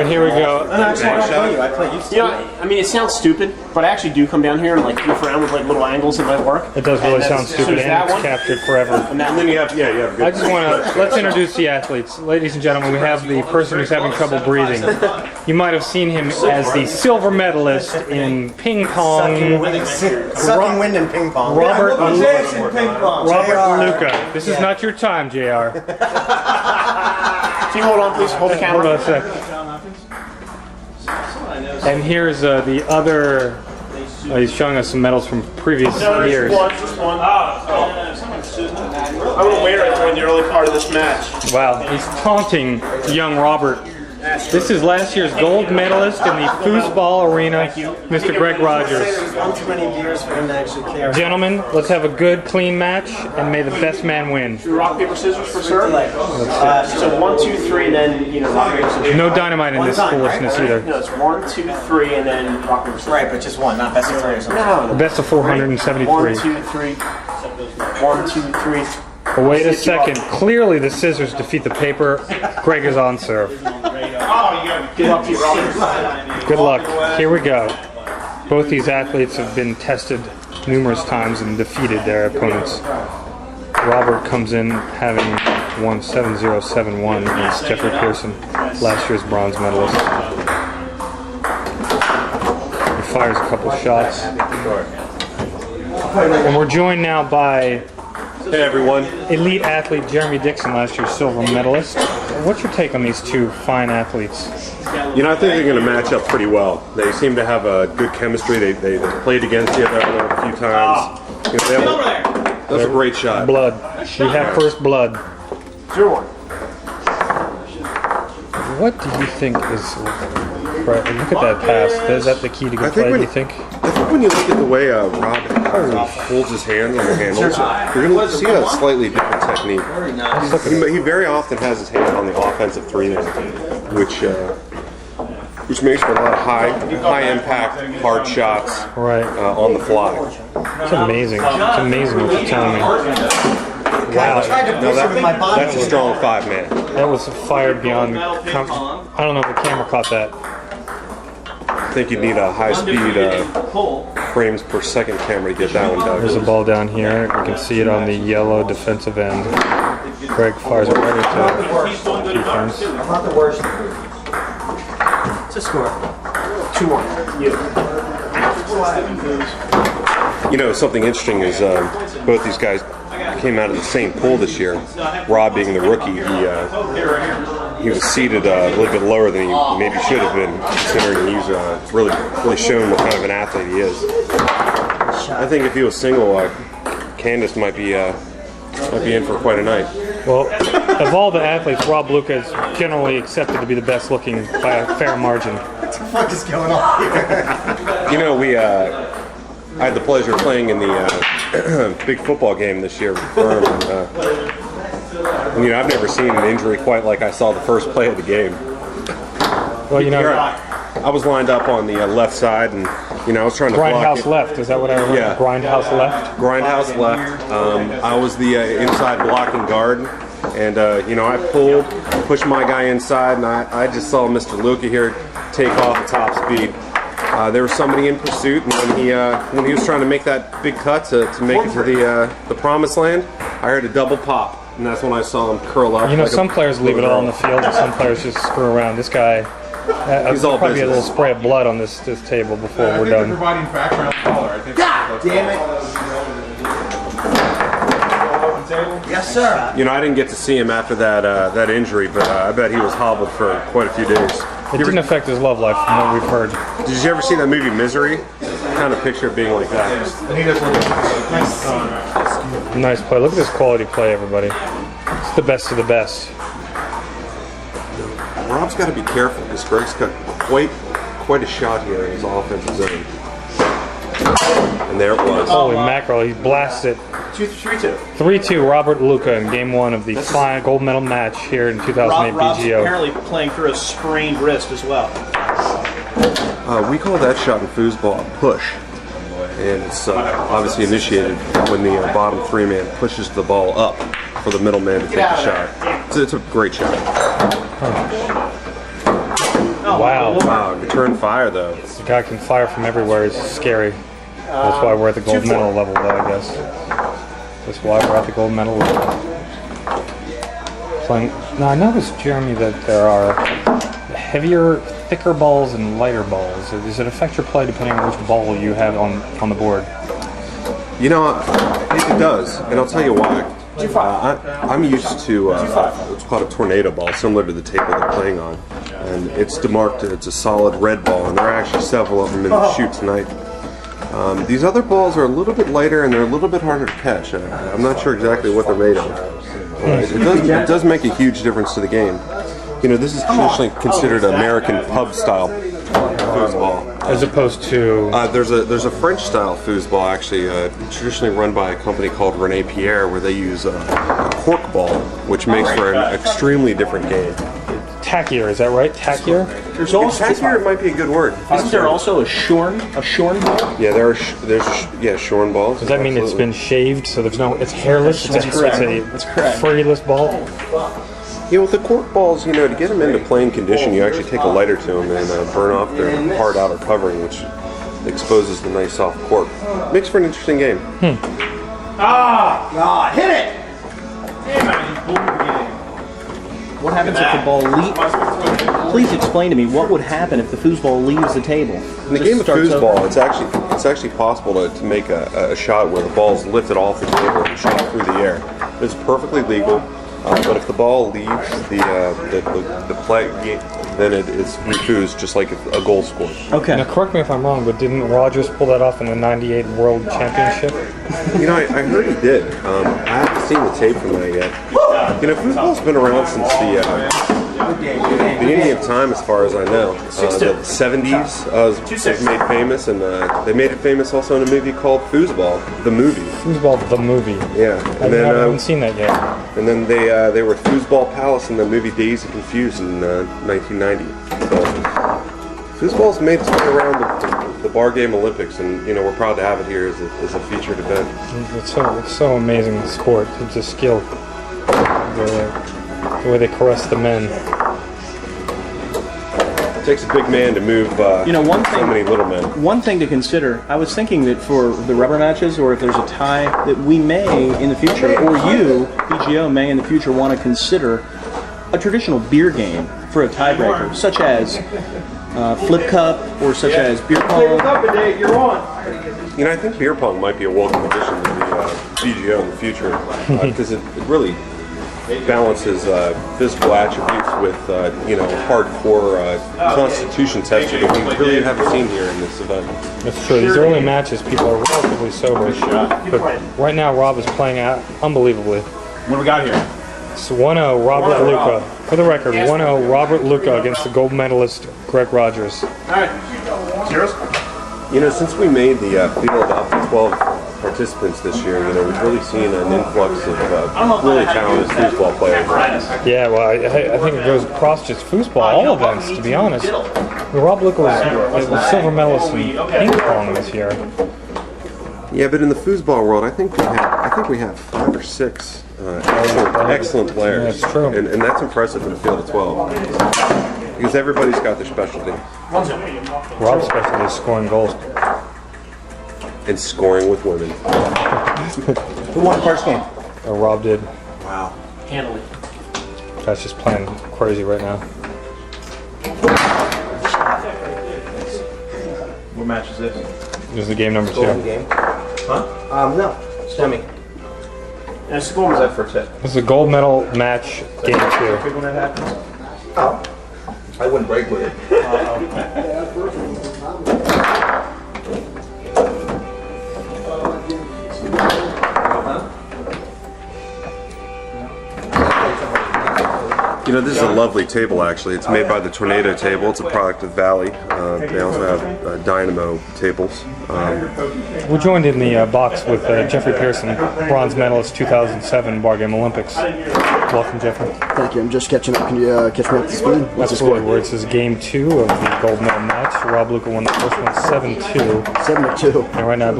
And here we go. I play you. You know, I mean, it sounds stupid, but I actually do come down here and like goof around with like little angles that might work. It does really sound stupid, and it's captured forever. And then you have, I just want to let's introduce the athletes, ladies and gentlemen. We have the person who's having trouble breathing. You might have seen him as the silver medalist in ping pong. Sucking wind in ping pong. Robert Luca. This is not your time, JR. Can you hold on, please? Hold the camera. Hold on a sec. And here's the other. He's showing us some medals from previous years. Just one. I'm going to wear it during the early part of this match. Wow, he's taunting young Robert. This is last year's gold medalist in the foosball arena, Mr. Greg Rogers. One too many beers for him to actually care. Gentlemen, let's have a good, clean match, and may the best man win. Rock, paper, scissors for serve? So 1, 2, 3, and then, rock, paper, scissors. No dynamite in this foolishness either. No, it's 1, 2, 3, and then rock, paper, scissors. Right, but just one, not best of 3 or something. No. Best of 473. 1, 2, 3. 1, 2, 3. But wait a second. Clearly the scissors defeat the paper. Greg is on serve. Good luck to you, Robert. Good luck. Here we go. Both these athletes have been tested numerous times and defeated their opponents. Robert comes in having won 7-0, 7-1 against Jeffrey Pearson, last year's bronze medalist. He fires a couple shots. And we're joined now by hey everyone, elite athlete Jeremy Dixon, last year's silver medalist. What's your take on these two fine athletes? I think they're going to match up pretty well. They seem to have a good chemistry. They played against each other a few times. That's a great shot. Blood. We have first blood. 0-1. What do you think is... Right, look at that pass. Is that the key to good play, do you think? I think when you look at the way Rob holds his hand on the handles, you're going to see a slightly different technique. He very often has his hand on the offensive three, which makes for a lot of high impact, hard shots on the fly. It's amazing. It's amazing what you're telling me. Wow. That's a strong 5-man. That was fired beyond... I don't know if the camera caught that. I think you'd need a high-speed frames per second camera to get that one done. There's a ball down here. You can see it on the yellow defensive end. Greg fires it right into defense. Not the worst. It's a score. 2-1. Something interesting is both these guys came out of the same pool this year. Rob being the rookie, he was seated a little bit lower than he maybe should have been, considering he's really shown what kind of an athlete he is. I think if he was single, Candace might be in for quite a night. Well, of all the athletes, Rob Luca is generally accepted to be the best looking by a fair margin. What the fuck is going on here? I had the pleasure of playing in the big football game this year with Firm. I've never seen an injury quite like I saw the first play of the game. Well, I was lined up on the left side, and I was trying to Grindhouse left, is that what I heard? Yeah. Grindhouse left? Grindhouse left. I was the inside blocking guard, and I pushed my guy inside, and I just saw Mr. Luca here take off at top speed. There was somebody in pursuit, and when he was trying to make that big cut to make it to the promised land, I heard a double pop, and that's when I saw him curl up. Some players leave it all on the field, and some players just screw around. This guy, he's all probably business. a little spray of blood on this table before we're done. Providing background color. I think God damn it! Yes, sir. I didn't get to see him after that injury, but I bet he was hobbled for quite a few days. It didn't affect his love life, from what we've heard. Did you ever see that movie Misery? Kind of picture it being like that. Nice play. Look at this quality play, everybody. It's the best of the best. Rob's got to be careful because Greg's got quite a shot here in his offensive zone. And there it was. Holy mackerel, he blasted it. 3-2. 3-2 Robert Luca in game one of the final gold medal match here in 2008 Rob's BGO. apparently playing through a sprained wrist as well. We call that shot in foosball a push. And it's obviously initiated when the bottom 3-man pushes the ball up for the middle man to take the shot. It's a great shot. Wow. Wow, return fire though. The guy can fire from everywhere. It's scary. That's why we're at the gold medal level, though, I guess. That's why we're at the gold medal level. Playing. Now, I noticed, Jeremy, that there are heavier, thicker balls and lighter balls. Does it affect your play depending on which ball you have on the board? You know, it does, and I'll tell you why. I'm used to what's called a tornado ball, similar to the table they're playing on, and it's demarked. It's a solid red ball, and there are actually several of them in the chute tonight. These other balls are a little bit lighter, and they're a little bit harder to catch. I'm not sure exactly what they're made of. It does make a huge difference to the game. You know, this is traditionally considered American pub style foosball. As opposed to... there's a French style foosball actually, traditionally run by a company called René Pierre, where they use a cork ball, which makes for an extremely different game. Tackier, is that right? Tackier? There's also Tackier might be a good word. Isn't there also a shorn ball? Yeah, there's shorn balls. Does that mean it's been shaved, so there's no... It's hairless? That's correct. It's a freeless ball? Yeah, with the cork balls, you know, to get them into playing condition, you actually take a lighter to them and burn off their hard outer covering, which exposes the nice soft cork. Makes for an interesting game. Hit it! What happens if the ball leaves? Please explain to me what would happen if the foosball leaves the table. In the game of foosball, it's actually possible to make a shot where the ball's lifted off the table and shot through the air. It's perfectly legal. But if the ball leaves the play, then it's refused, just like a goal scored. Okay. Now, correct me if I'm wrong, but didn't Rogers pull that off in the '98 World Championship? You know, I heard he did. I haven't seen the tape from that yet. You know, foosball's been around since the beginning of time, as far as I know. The 70s was made famous, and they made it famous also in a movie called Foosball, the movie. Foosball, the movie. Yeah. I haven't seen that yet. And then they were at Foosball Palace in the movie Dazed and Confused in 1990. So, foosball's made its way around the bar game Olympics, and you know we're proud to have it here as a featured event. It's so amazing, this court. It's a skill. The way they caress the men. It takes a big man to move so many little men. One thing to consider, I was thinking that for the rubber matches, or if there's a tie, that we may in the future, or you, BGO, may in the future want to consider a traditional beer game for a tiebreaker, such as flip cup, or such as beer pong. You know, I think beer pong might be a welcome addition to the BGO in the future, because it really balances physical attributes with hardcore constitution testing that we really haven't seen here in this event. That's true. These early matches, people are relatively sober. But right now, Rob is playing out unbelievably. What do we got here? It's 1-0 Robert Luca. For the record, 1-0 Robert Luca against the gold medalist Greg Rogers. All right. Zeros? You know, since we made the field up to 12 participants this year, you know, we've really seen an influx of really talented foosball players. Yeah, well, I think it goes across just foosball, all events, to be honest. Rob Luca was silver medalist in ping pong this year. Yeah, but in the foosball world, I think we have 5 or 6 excellent players. Yeah, that's true. And that's impressive in a field of 12. Because everybody's got their specialty. Rob's specialty is scoring goals. And scoring with women. Who won the first game? Rob did. Wow. Handily. Guy's just playing crazy right now. What match is this? This is the game number 2. Game? Huh? No. Stemmy. And score was that first hit? This is a gold medal match, game 2. When that happens? Oh. I wouldn't break with it. You know, this is a lovely table, actually. It's made by the Tornado table. It's a product of Valley. They also have Dynamo tables. We're joined in the box with Jeffrey Pearson, bronze medalist 2007 Bar Game Olympics. Welcome, Jeffrey. Thank you. I'm just catching up. Can you catch me up to speed? What's the score? Absolutely. This is game 2 of the gold medal match. Rob Luca won the first one 7-2. 7-2. And right now, I believe